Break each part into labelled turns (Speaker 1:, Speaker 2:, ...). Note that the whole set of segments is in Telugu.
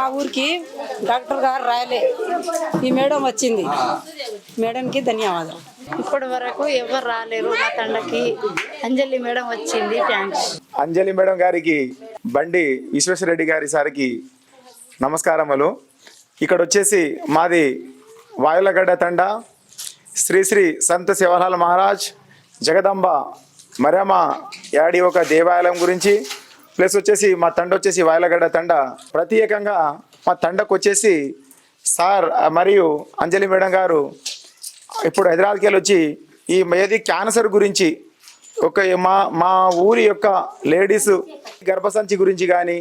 Speaker 1: మా ఊరికి డాక్టర్ గారు రాయలే, ఈ మేడం వచ్చింది. మేడంకి ధన్యవాదాలు.
Speaker 2: ఇప్పటి వరకు ఎవరు రాలేరు మా తండకి. అంజలి మేడం వచ్చింది, థ్యాంక్స్.
Speaker 3: అంజలి మేడం గారికి, బండి విశ్వేశ్వరరెడ్డి గారి సారికి నమస్కారములు. ఇక్కడ వచ్చేసి మాది వాయులగడ్డ తండ, శ్రీ శ్రీ సంత శివలాల్ మహారాజ్ జగదంబ మరియమ్మ యాడి ఒక దేవాలయం గురించి, ప్లస్ వచ్చేసి మా తండ వచ్చేసి వాయులగడ్డ తండ. ప్రత్యేకంగా మా తండకు వచ్చేసి సార్ మరియు అంజలి మేడం గారు ఇప్పుడు హైదరాబాద్కి వెళ్ళి వచ్చి ఈ ఏది క్యాన్సర్ గురించి ఒక మా ఊరి యొక్క లేడీస్ గర్భసంచి గురించి కానీ,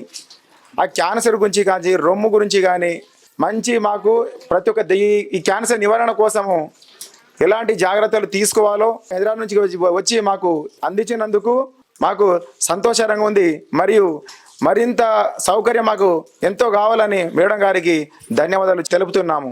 Speaker 3: ఆ క్యాన్సర్ గురించి కానీ, రొమ్ము గురించి కానీ మంచి మాకు ప్రతి ఒక్క ఈ క్యాన్సర్ నివారణ కోసము ఎలాంటి జాగ్రత్తలు తీసుకోవాలో హైదరాబాద్ నుంచి వచ్చి మాకు అందించినందుకు మాకు సంతోషకరంగా ఉంది. మరియు మరింత సౌకర్యం మాకు ఎంతో కావాలని మేడం గారికి ధన్యవాదాలు తెలుపుతున్నాము.